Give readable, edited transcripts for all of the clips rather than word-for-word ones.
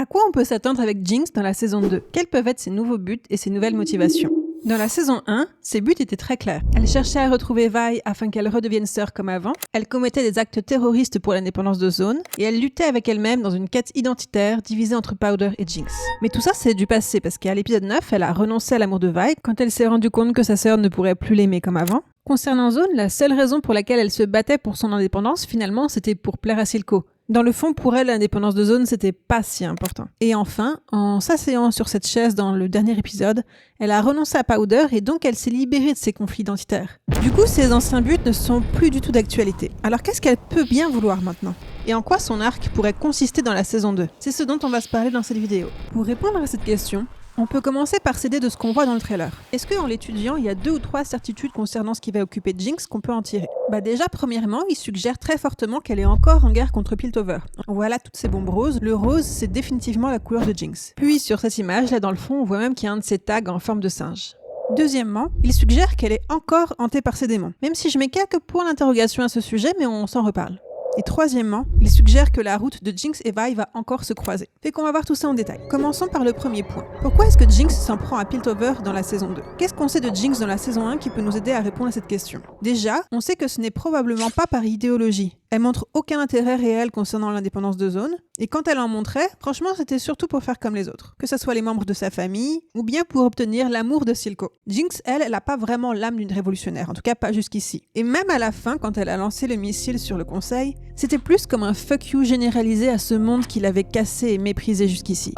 À quoi on peut s'attendre avec Jinx dans la saison 2? Quels peuvent être ses nouveaux buts et ses nouvelles motivations? Dans la saison 1, ses buts étaient très clairs. Elle cherchait à retrouver Vi afin qu'elle redevienne sœur comme avant, elle commettait des actes terroristes pour l'indépendance de Zone, et elle luttait avec elle-même dans une quête identitaire divisée entre Powder et Jinx. Mais tout ça c'est du passé, parce qu'à l'épisode 9, elle a renoncé à l'amour de Vi quand elle s'est rendue compte que sa sœur ne pourrait plus l'aimer comme avant. Concernant Zone, la seule raison pour laquelle elle se battait pour son indépendance, finalement, c'était pour plaire à Silco. Dans le fond, pour elle, l'indépendance de Zone, c'était pas si important. Et enfin, en s'asseyant sur cette chaise dans le dernier épisode, elle a renoncé à Powder et donc elle s'est libérée de ses conflits identitaires. Du coup, ses anciens buts ne sont plus du tout d'actualité. Alors qu'est-ce qu'elle peut bien vouloir maintenant? Et en quoi son arc pourrait consister dans la saison 2? C'est ce dont on va se parler dans cette vidéo. Pour répondre à cette question, on peut commencer par s'aider de ce qu'on voit dans le trailer. Est-ce qu'en l'étudiant, il y a 2 ou 3 certitudes concernant ce qui va occuper Jinx qu'on peut en tirer? Déjà, premièrement, il suggère très fortement qu'elle est encore en guerre contre Piltover. Voilà toutes ces bombes roses. Le rose, c'est définitivement la couleur de Jinx. Puis, sur cette image, là dans le fond, on voit même qu'il y a un de ses tags en forme de singe. Deuxièmement, il suggère qu'elle est encore hantée par ses démons. Même si je mets quelques points d'interrogation à ce sujet, mais on s'en reparle. Et troisièmement, il suggère que la route de Jinx et Vi va encore se croiser. Fait qu'on va voir tout ça en détail. Commençons par le premier point. Pourquoi est-ce que Jinx s'en prend à Piltover dans la saison 2? Qu'est-ce qu'on sait de Jinx dans la saison 1 qui peut nous aider à répondre à cette question? Déjà, on sait que ce n'est probablement pas par idéologie. Elle montre aucun intérêt réel concernant l'indépendance de Zone, et quand elle en montrait, franchement c'était surtout pour faire comme les autres. Que ce soit les membres de sa famille, ou bien pour obtenir l'amour de Silco. Jinx, elle n'a pas vraiment l'âme d'une révolutionnaire, en tout cas pas jusqu'ici. Et même à la fin, quand elle a lancé le missile sur le conseil, c'était plus comme un fuck you généralisé à ce monde qu'il avait cassé et méprisé jusqu'ici.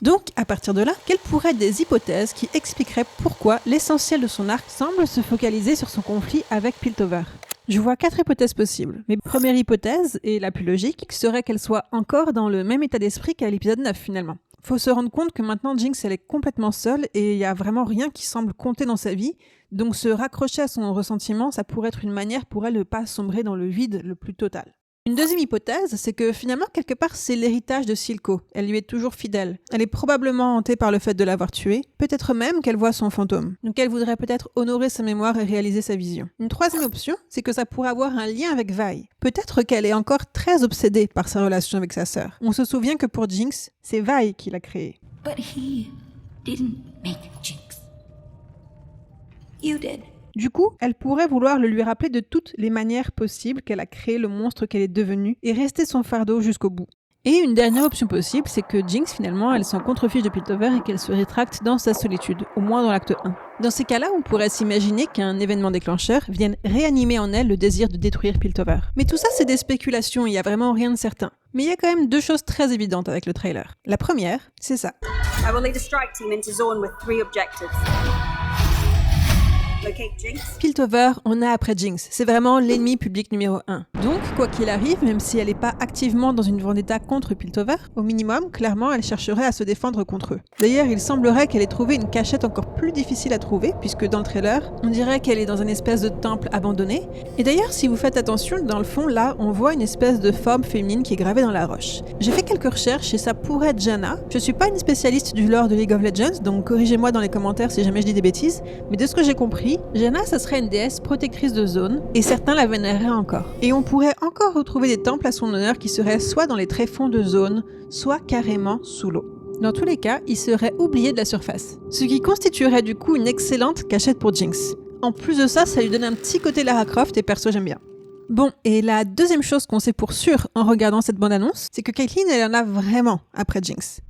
Donc, à partir de là, quelles pourraient être des hypothèses qui expliqueraient pourquoi l'essentiel de son arc semble se focaliser sur son conflit avec Piltover? Je vois 4 hypothèses possibles. Mais première hypothèse, et la plus logique, serait qu'elle soit encore dans le même état d'esprit qu'à l'épisode 9 finalement. Faut se rendre compte que maintenant Jinx elle est complètement seule et il y a vraiment rien qui semble compter dans sa vie, donc se raccrocher à son ressentiment, ça pourrait être une manière pour elle de ne pas sombrer dans le vide le plus total. Une deuxième hypothèse, c'est que finalement, quelque part, c'est l'héritage de Silco. Elle lui est toujours fidèle. Elle est probablement hantée par le fait de l'avoir tué. Peut-être même qu'elle voit son fantôme. Donc elle voudrait peut-être honorer sa mémoire et réaliser sa vision. Une troisième option, c'est que ça pourrait avoir un lien avec Vi. Peut-être qu'elle est encore très obsédée par sa relation avec sa sœur. On se souvient que pour Jinx, c'est Vi qui l'a créée. But he didn't make Jinx. You did. Du coup, elle pourrait vouloir le lui rappeler de toutes les manières possibles qu'elle a créé le monstre qu'elle est devenue et rester son fardeau jusqu'au bout. Et une dernière option possible, c'est que Jinx, finalement, elle s'en contrefiche de Piltover et qu'elle se rétracte dans sa solitude, au moins dans l'acte 1. Dans ces cas-là, on pourrait s'imaginer qu'un événement déclencheur vienne réanimer en elle le désir de détruire Piltover. Mais tout ça, c'est des spéculations, il n'y a vraiment rien de certain. Mais il y a quand même 2 choses très évidentes avec le trailer. La première, c'est ça. I will lead a strike team into Zone with 3 objectives. Piltover, on a après Jinx. C'est vraiment l'ennemi public numéro 1. Donc, quoi qu'il arrive, même si elle n'est pas activement dans une vendetta contre Piltover, au minimum, clairement, elle chercherait à se défendre contre eux. D'ailleurs, il semblerait qu'elle ait trouvé une cachette encore plus difficile à trouver, puisque dans le trailer, on dirait qu'elle est dans une espèce de temple abandonné. Et d'ailleurs, si vous faites attention, dans le fond, là, on voit une espèce de forme féminine qui est gravée dans la roche. J'ai fait quelques recherches et ça pourrait être Janna. Je suis pas une spécialiste du lore de League of Legends, donc corrigez-moi dans les commentaires si jamais je dis des bêtises, mais de ce que j'ai compris, Janna, ça serait une déesse protectrice de Zone, et certains la vénéreraient encore. Et on pourrait encore retrouver des temples à son honneur qui seraient soit dans les tréfonds de Zone, soit carrément sous l'eau. Dans tous les cas, il serait oublié de la surface. Ce qui constituerait du coup une excellente cachette pour Jinx. En plus de ça, ça lui donne un petit côté Lara Croft et perso j'aime bien. Bon, et la deuxième chose qu'on sait pour sûr en regardant cette bande-annonce, c'est que Caitlyn, elle en a vraiment après Jinx.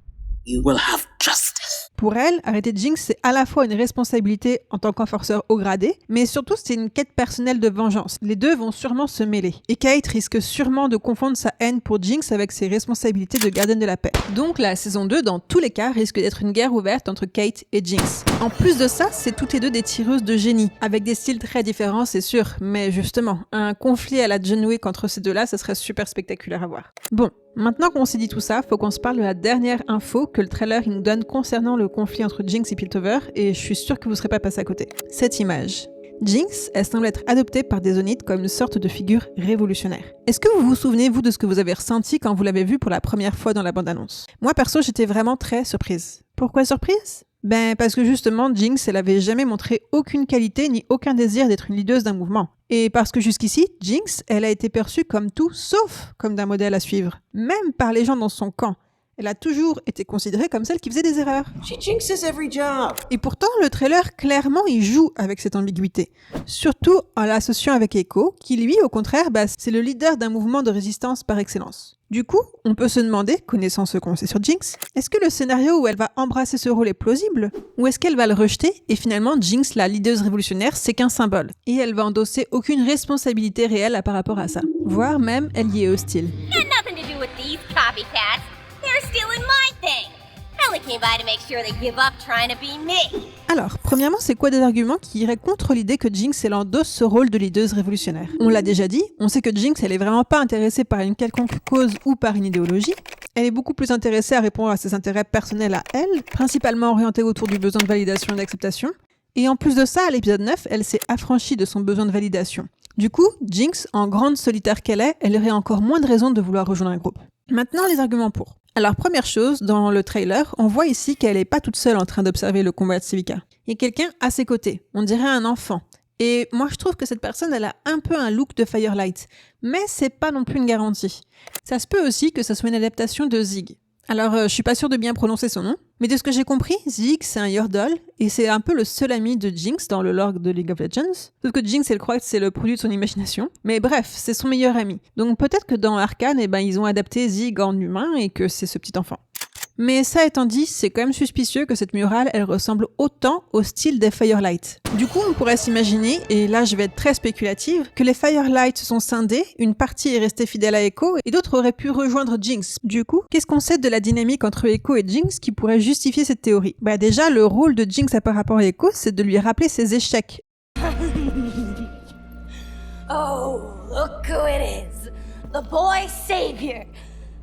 You will have justice. Pour elle, arrêter Jinx, c'est à la fois une responsabilité en tant qu'enforceur haut gradé, mais surtout c'est une quête personnelle de vengeance. Les deux vont sûrement se mêler. Et Kate risque sûrement de confondre sa haine pour Jinx avec ses responsabilités de gardienne de la paix. Donc la saison 2, dans tous les cas, risque d'être une guerre ouverte entre Kate et Jinx. En plus de ça, c'est toutes les deux des tireuses de génie, avec des styles très différents, c'est sûr, mais justement, un conflit à la John Wick entre ces deux-là, ça serait super spectaculaire à voir. Bon, maintenant qu'on s'est dit tout ça, faut qu'on se parle de la dernière info que le trailer il nous donne concernant le conflit entre Jinx et Piltover, et je suis sûre que vous serez pas passé à côté. Cette image. Jinx, elle semble être adoptée par des Zonites comme une sorte de figure révolutionnaire. Est-ce que vous vous souvenez, vous, de ce que vous avez ressenti quand vous l'avez vue pour la première fois dans la bande-annonce? Moi, perso, j'étais vraiment très surprise. Pourquoi surprise? Parce que justement, Jinx, elle avait jamais montré aucune qualité ni aucun désir d'être une leaduse d'un mouvement. Et parce que jusqu'ici, Jinx, elle a été perçue comme tout sauf comme d'un modèle à suivre, même par les gens dans son camp. Elle a toujours été considérée comme celle qui faisait des erreurs. She jinxes every job. Et pourtant, le trailer, clairement, il joue avec cette ambiguïté. Surtout en l'associant avec Echo, qui lui, au contraire, c'est le leader d'un mouvement de résistance par excellence. Du coup, on peut se demander, connaissant ce qu'on sait sur Jinx, est-ce que le scénario où elle va embrasser ce rôle est plausible? Ou est-ce qu'elle va le rejeter et finalement Jinx, la leaduse révolutionnaire, c'est qu'un symbole? Et elle va endosser aucune responsabilité réelle par rapport à ça. Voire même, elle y est hostile. Nothing to do with these copycats. They're stealing my thing. I only came by to make sure they give up trying to be me. Alors, premièrement, c'est quoi des arguments qui iraient contre l'idée que Jinx, elle endosse ce rôle de leaduse révolutionnaire? On l'a déjà dit, on sait que Jinx, elle est vraiment pas intéressée par une quelconque cause ou par une idéologie. Elle est beaucoup plus intéressée à répondre à ses intérêts personnels à elle, principalement orientés autour du besoin de validation et d'acceptation. Et en plus de ça, à l'épisode 9, elle s'est affranchie de son besoin de validation. Du coup, Jinx, en grande solitaire qu'elle est, elle aurait encore moins de raisons de vouloir rejoindre un groupe. Maintenant, les arguments pour. Alors, première chose, dans le trailer, on voit ici qu'elle n'est pas toute seule en train d'observer le combat de Civica. Il y a quelqu'un à ses côtés, on dirait un enfant. Et moi, je trouve que cette personne, elle a un peu un look de Firelight. Mais c'est pas non plus une garantie. Ça se peut aussi que ça soit une adaptation de Zig. Alors, je suis pas sûre de bien prononcer son nom, mais de ce que j'ai compris, Zig, c'est un Yordle, et c'est un peu le seul ami de Jinx dans le lore de League of Legends. Sauf que Jinx, elle croit que c'est le produit de son imagination. Mais bref, c'est son meilleur ami. Donc peut-être que dans Arcane, ils ont adapté Zig en humain et que c'est ce petit enfant. Mais ça étant dit, c'est quand même suspicieux que cette murale, elle ressemble autant au style des Firelight. Du coup, on pourrait s'imaginer, et là je vais être très spéculative, que les Firelight se sont scindés, une partie est restée fidèle à Echo, et d'autres auraient pu rejoindre Jinx. Du coup, qu'est-ce qu'on sait de la dynamique entre Echo et Jinx qui pourrait justifier cette théorie? Déjà, le rôle de Jinx par rapport à Echo, c'est de lui rappeler ses échecs. Oh, look who it is. The boy savior.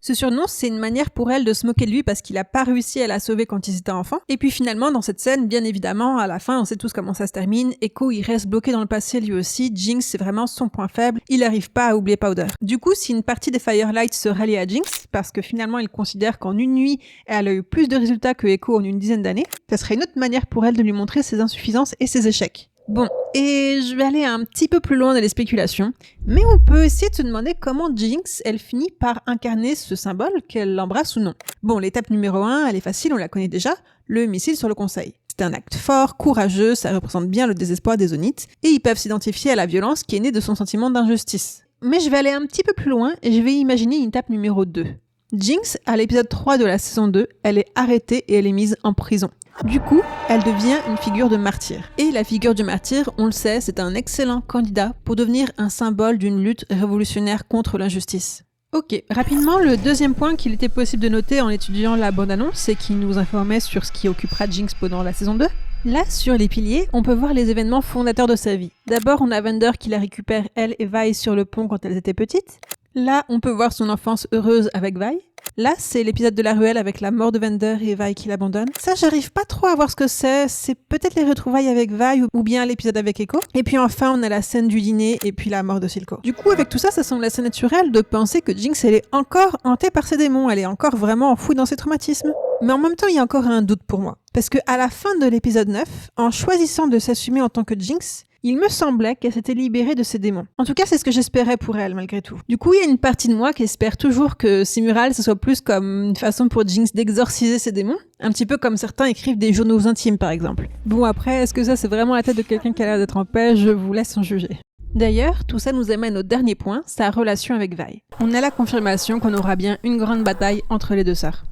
Ce surnom, c'est une manière pour elle de se moquer de lui parce qu'il a pas réussi à la sauver quand ils étaient enfants. Et puis finalement, dans cette scène, bien évidemment, à la fin, on sait tous comment ça se termine. Echo, il reste bloqué dans le passé lui aussi. Jinx, c'est vraiment son point faible. Il n'arrive pas à oublier Powder. Du coup, si une partie des Firelight se rallie à Jinx, parce que finalement, il considère qu'en une nuit, elle a eu plus de résultats que Echo en une dizaine d'années, ça serait une autre manière pour elle de lui montrer ses insuffisances et ses échecs. Bon, et je vais aller un petit peu plus loin dans les spéculations, mais on peut essayer de se demander comment Jinx, elle finit par incarner ce symbole, qu'elle l'embrasse ou non. Bon, l'étape numéro 1, elle est facile, on la connaît déjà, le missile sur le conseil. C'est un acte fort, courageux, ça représente bien le désespoir des Zonites, et ils peuvent s'identifier à la violence qui est née de son sentiment d'injustice. Mais je vais aller un petit peu plus loin, et je vais imaginer une étape numéro 2. Jinx, à l'épisode 3 de la saison 2, elle est arrêtée et elle est mise en prison. Du coup, elle devient une figure de martyr. Et la figure du martyr, on le sait, c'est un excellent candidat pour devenir un symbole d'une lutte révolutionnaire contre l'injustice. Ok, rapidement, le deuxième point qu'il était possible de noter en étudiant la bande-annonce, c'est qu'il nous informait sur ce qui occupera Jinx pendant la saison 2. Là, sur les piliers, on peut voir les événements fondateurs de sa vie. D'abord, on a Vander qui la récupère, elle et Vi, sur le pont quand elles étaient petites. Là, on peut voir son enfance heureuse avec Vi. Là, c'est l'épisode de la ruelle avec la mort de Vander et Vi qui l'abandonne. Ça, j'arrive pas trop à voir ce que c'est. C'est peut-être les retrouvailles avec Vi ou bien l'épisode avec Echo. Et puis enfin, on a la scène du dîner et puis la mort de Silco. Du coup, avec tout ça, ça semble assez naturel de penser que Jinx, elle est encore hantée par ses démons. Elle est encore vraiment enfouie dans ses traumatismes. Mais en même temps, il y a encore un doute pour moi. Parce que à la fin de l'épisode 9, en choisissant de s'assumer en tant que Jinx, il me semblait qu'elle s'était libérée de ses démons. En tout cas, c'est ce que j'espérais pour elle, malgré tout. Du coup, il y a une partie de moi qui espère toujours que Simural, ce soit plus comme une façon pour Jinx d'exorciser ses démons. Un petit peu comme certains écrivent des journaux intimes, par exemple. Bon, après, est-ce que ça, c'est vraiment la tête de quelqu'un qui a l'air d'être en paix? Je vous laisse en juger. D'ailleurs, tout ça nous amène au dernier point, sa relation avec Vi. On a la confirmation qu'on aura bien une grande bataille entre les deux sœurs.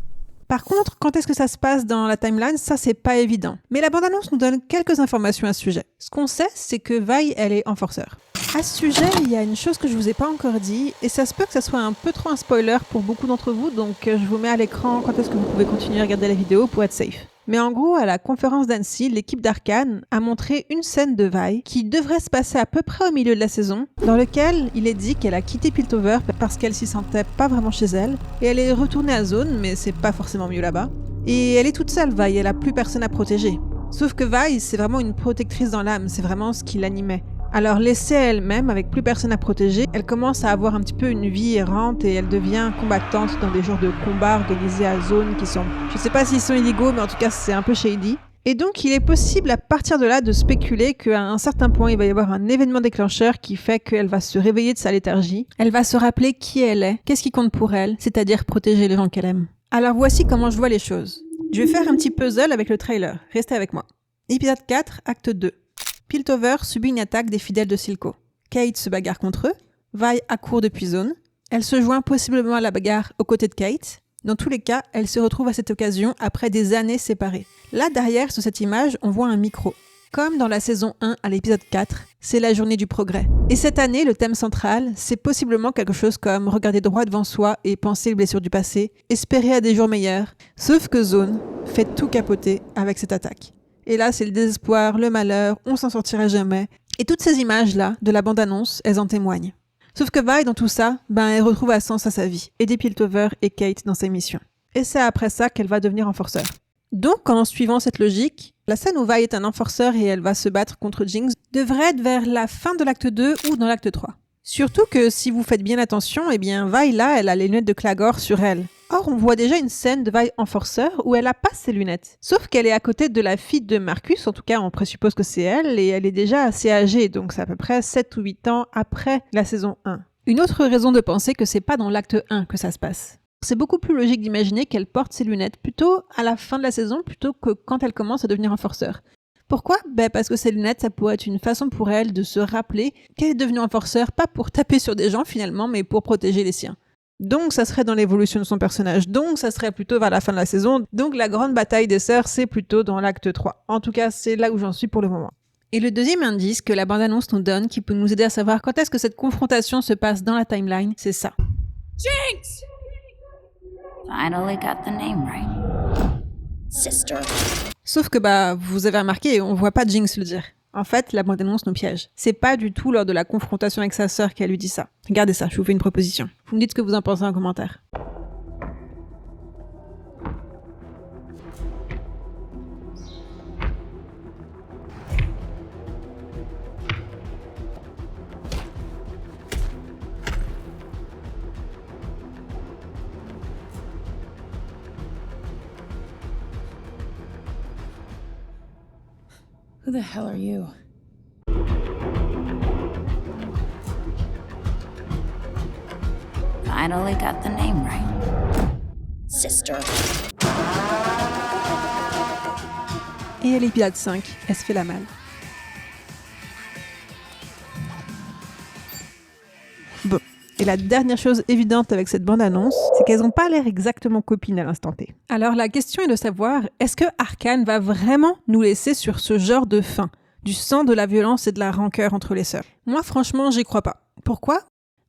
Par contre, quand est-ce que ça se passe dans la timeline, ça c'est pas évident. Mais la bande-annonce nous donne quelques informations à ce sujet. Ce qu'on sait, c'est que Vi, elle est enforceur. À ce sujet, il y a une chose que je vous ai pas encore dit, et ça se peut que ça soit un peu trop un spoiler pour beaucoup d'entre vous, donc je vous mets à l'écran quand est-ce que vous pouvez continuer à regarder la vidéo pour être safe. Mais en gros, à la conférence d'Annecy, l'équipe d'Arcane a montré une scène de Vi qui devrait se passer à peu près au milieu de la saison, dans lequel il est dit qu'elle a quitté Piltover parce qu'elle s'y sentait pas vraiment chez elle, et elle est retournée à Zone, mais c'est pas forcément mieux là-bas. Et elle est toute seule, Vi, elle a plus personne à protéger. Sauf que Vi, c'est vraiment une protectrice dans l'âme, c'est vraiment ce qui l'animait. Alors laissée à elle-même, avec plus personne à protéger, elle commence à avoir un petit peu une vie errante et elle devient combattante dans des genres de combats organisés à Zone qui sont... Je sais pas s'ils sont illégaux, mais en tout cas c'est un peu shady. Et donc, il est possible à partir de là de spéculer qu'à un certain point, il va y avoir un événement déclencheur qui fait qu'elle va se réveiller de sa léthargie. Elle va se rappeler qui elle est, qu'est-ce qui compte pour elle, c'est-à-dire protéger les gens qu'elle aime. Alors voici comment je vois les choses. Je vais faire un petit puzzle avec le trailer. Restez avec moi. Épisode 4, acte 2. Piltover subit une attaque des fidèles de Silco. Kate se bagarre contre eux. Vi accourt depuis Zone. Elle se joint possiblement à la bagarre aux côtés de Kate. Dans tous les cas, elle se retrouve à cette occasion après des années séparées. Là, derrière, sur cette image, on voit un micro. Comme dans la saison 1 à l'épisode 4, c'est la journée du progrès. Et cette année, le thème central, c'est possiblement quelque chose comme regarder droit devant soi et penser les blessures du passé, espérer à des jours meilleurs. Sauf que Zone fait tout capoter avec cette attaque. Et là, c'est le désespoir, le malheur, on s'en sortira jamais. Et toutes ces images-là, de la bande-annonce, elles en témoignent. Sauf que Vi, dans tout ça, elle retrouve un sens à sa vie, aider Piltover et Kate dans ses missions. Et c'est après ça qu'elle va devenir enforceur. Donc, en suivant cette logique, la scène où Vi est un enforceur et elle va se battre contre Jinx devrait être vers la fin de l'acte 2 ou dans l'acte 3. Surtout que si vous faites bien attention, Vi là, elle a les lunettes de Clagor sur elle. Or, on voit déjà une scène de Vi enforceur où elle a pas ses lunettes. Sauf qu'elle est à côté de la fille de Marcus, en tout cas on présuppose que c'est elle, et elle est déjà assez âgée, donc c'est à peu près 7 ou 8 ans après la saison 1. Une autre raison de penser que c'est pas dans l'acte 1 que ça se passe. C'est beaucoup plus logique d'imaginer qu'elle porte ses lunettes plutôt à la fin de la saison plutôt que quand elle commence à devenir enforceur. Pourquoi ? Parce que ces lunettes, ça pourrait être une façon pour elle de se rappeler qu'elle est devenue enforceur, pas pour taper sur des gens finalement, mais pour protéger les siens. Donc ça serait dans l'évolution de son personnage, donc ça serait plutôt vers la fin de la saison, donc la grande bataille des sœurs, c'est plutôt dans l'acte 3. En tout cas, c'est là où j'en suis pour le moment. Et le deuxième indice que la bande-annonce nous donne, qui peut nous aider à savoir quand est-ce que cette confrontation se passe dans la timeline, c'est ça. Jinx! Finally got the name right. Sister. Sauf que vous avez remarqué, on voit pas Jinx le dire. En fait, la bande-annonce nous piège. C'est pas du tout lors de la confrontation avec sa sœur qu'elle lui dit ça. Regardez ça, je vous fais une proposition. Vous me dites ce que vous en pensez en commentaire. Who the hell are you? Finally got the name right. Sister. Et à l'épisode 5, elle se fait la malle. Bon. Et la dernière chose évidente avec cette bande-annonce, c'est qu'elles n'ont pas l'air exactement copines à l'instant T. Alors la question est de savoir, est-ce que Arcane va vraiment nous laisser sur ce genre de fin, du sang, de la violence et de la rancœur entre les sœurs ? Moi franchement, j'y crois pas. Pourquoi ?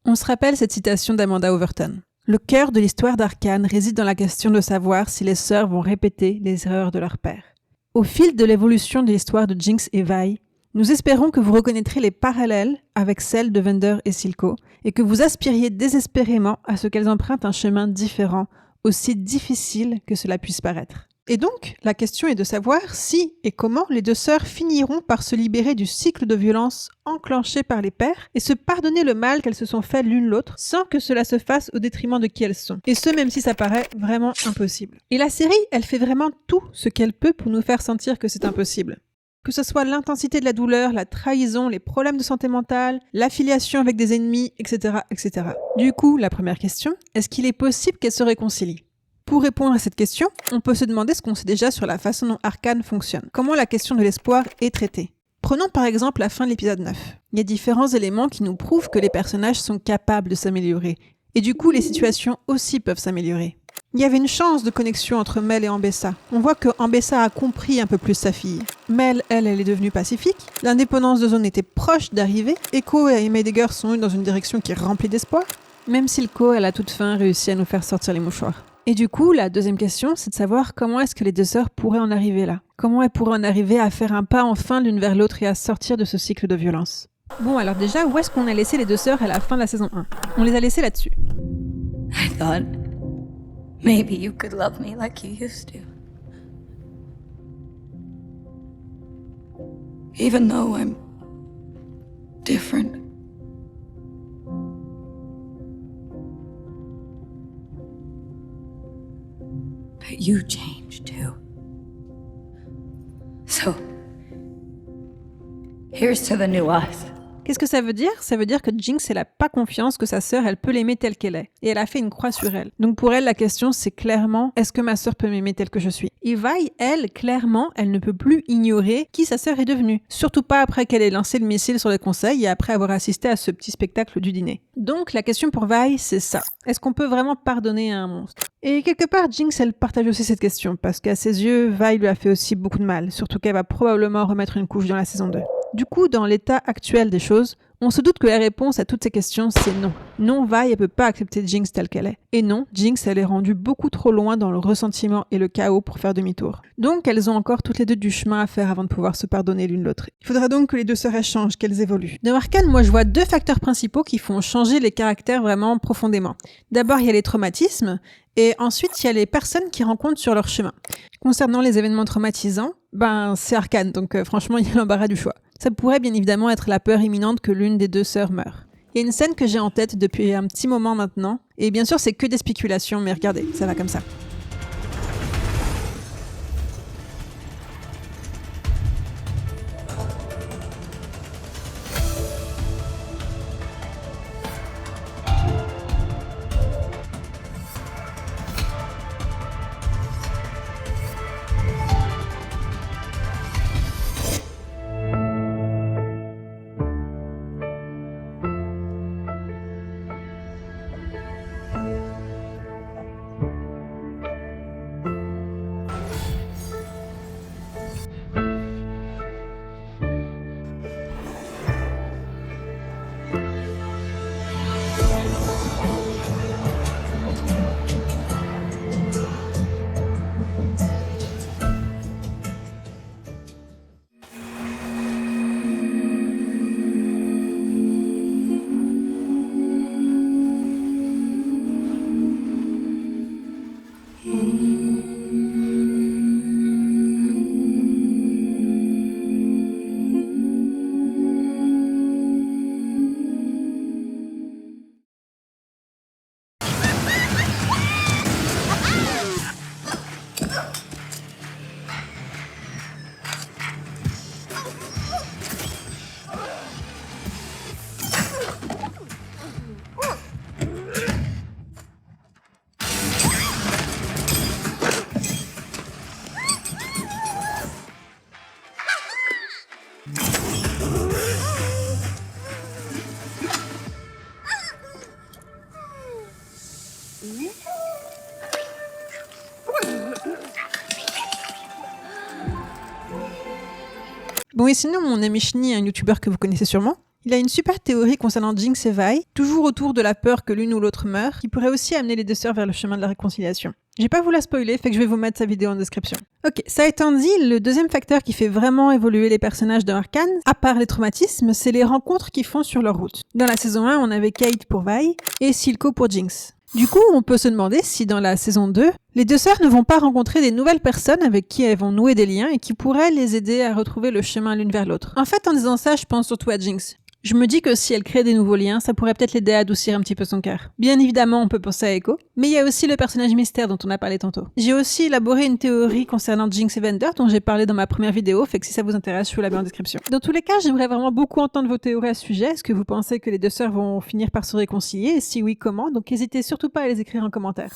On se rappelle cette citation d'Amanda Overton. Le cœur de l'histoire d'Arcane réside dans la question de savoir si les sœurs vont répéter les erreurs de leur père. Au fil de l'évolution de l'histoire de Jinx et Vi, nous espérons que vous reconnaîtrez les parallèles avec celles de Vander et Silco et que vous aspiriez désespérément à ce qu'elles empruntent un chemin différent, aussi difficile que cela puisse paraître. Et donc, la question est de savoir si et comment les deux sœurs finiront par se libérer du cycle de violence enclenché par les pères et se pardonner le mal qu'elles se sont fait l'une l'autre sans que cela se fasse au détriment de qui elles sont. Et ce, même si ça paraît vraiment impossible. Et la série, elle fait vraiment tout ce qu'elle peut pour nous faire sentir que c'est impossible. Que ce soit l'intensité de la douleur, la trahison, les problèmes de santé mentale, l'affiliation avec des ennemis, etc., etc. Du coup, la première question, est-ce qu'il est possible qu'elles se réconcilient ? Pour répondre à cette question, on peut se demander ce qu'on sait déjà sur la façon dont Arcane fonctionne. Comment la question de l'espoir est traitée. Prenons par exemple la fin de l'épisode 9. Il y a différents éléments qui nous prouvent que les personnages sont capables de s'améliorer. Et du coup, les situations aussi peuvent s'améliorer. Il y avait une chance de connexion entre Mel et Ambessa. On voit que Ambessa a compris un peu plus sa fille. Mel, elle est devenue pacifique. L'indépendance de Zone était proche d'arriver. Echo et Heidegger sont dans une direction qui est remplie d'espoir. Même Silco, elle a toute fin réussi à nous faire sortir les mouchoirs. Et du coup, la deuxième question, c'est de savoir comment est-ce que les deux sœurs pourraient en arriver là. Comment elles pourraient en arriver à faire un pas enfin l'une vers l'autre et à sortir de ce cycle de violence. Bon, alors déjà, où est-ce qu'on a laissé les deux sœurs à la fin de la saison 1 ? On les a laissées là-dessus. I thought maybe you could love me like you used to. Even though I'm different. But you changed too. Here's to the new us. Qu'est-ce que ça veut dire? Ça veut dire que Jinx, elle a pas confiance que sa sœur, elle peut l'aimer telle qu'elle est. Et elle a fait une croix sur elle. Donc pour elle, la question, c'est clairement, est-ce que ma sœur peut m'aimer telle que je suis? Et Vi, elle, clairement, elle ne peut plus ignorer qui sa sœur est devenue. Surtout pas après qu'elle ait lancé le missile sur les conseils et après avoir assisté à ce petit spectacle du dîner. Donc la question pour Vi, c'est ça. Est-ce qu'on peut vraiment pardonner à un monstre? Et quelque part, Jinx, elle partage aussi cette question, parce qu'à ses yeux, Vi lui a fait aussi beaucoup de mal, surtout qu'elle va probablement remettre une couche dans la saison 2. Du coup, dans l'état actuel des choses, on se doute que la réponse à toutes ces questions, c'est non. Non, Vi, elle peut pas accepter Jinx telle qu'elle est. Et non, Jinx, elle est rendue beaucoup trop loin dans le ressentiment et le chaos pour faire demi-tour. Donc, elles ont encore toutes les deux du chemin à faire avant de pouvoir se pardonner l'une l'autre. Il faudra donc que les deux sœurs échangent, qu'elles évoluent. Dans Arcane, moi, je vois deux facteurs principaux qui font changer les caractères vraiment profondément. D'abord, il y a les traumatismes, et ensuite, il y a les personnes qui rencontrent sur leur chemin. Concernant les événements traumatisants, c'est Arcane, donc franchement, il y a l'embarras du choix. Ça pourrait bien évidemment être la peur imminente que l'une des deux sœurs meure. Il y a une scène que j'ai en tête depuis un petit moment maintenant, et bien sûr c'est que des spéculations, mais regardez, ça va comme ça. Bon, et sinon, mon ami Shni, un youtubeur que vous connaissez sûrement, il a une super théorie concernant Jinx et Vi, toujours autour de la peur que l'une ou l'autre meure, qui pourrait aussi amener les deux sœurs vers le chemin de la réconciliation. J'ai pas vous la spoiler, fait que je vais vous mettre sa vidéo en description. Ok, ça étant dit, le deuxième facteur qui fait vraiment évoluer les personnages de Arcane, à part les traumatismes, c'est les rencontres qu'ils font sur leur route. Dans la saison 1, on avait Kate pour Vi et Silco pour Jinx. Du coup, on peut se demander si dans la saison 2, les deux sœurs ne vont pas rencontrer des nouvelles personnes avec qui elles vont nouer des liens et qui pourraient les aider à retrouver le chemin l'une vers l'autre. En fait, en disant ça, je pense surtout à Jinx. Je me dis que si elle crée des nouveaux liens, ça pourrait peut-être l'aider à adoucir un petit peu son cœur. Bien évidemment, on peut penser à Echo, mais il y a aussi le personnage mystère dont on a parlé tantôt. J'ai aussi élaboré une théorie concernant Jinx et Vander dont j'ai parlé dans ma première vidéo, fait que si ça vous intéresse, je vous la mets en description. Dans tous les cas, j'aimerais vraiment beaucoup entendre vos théories à ce sujet. Est-ce que vous pensez que les deux sœurs vont finir par se réconcilier? Et si oui, comment? Donc n'hésitez surtout pas à les écrire en commentaire.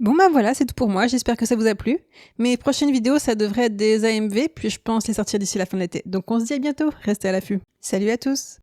Bon voilà, c'est tout pour moi, j'espère que ça vous a plu. Mes prochaines vidéos, ça devrait être des AMV, puis je pense les sortir d'ici la fin de l'été. Donc on se dit à bientôt, restez à l'affût. Salut à tous!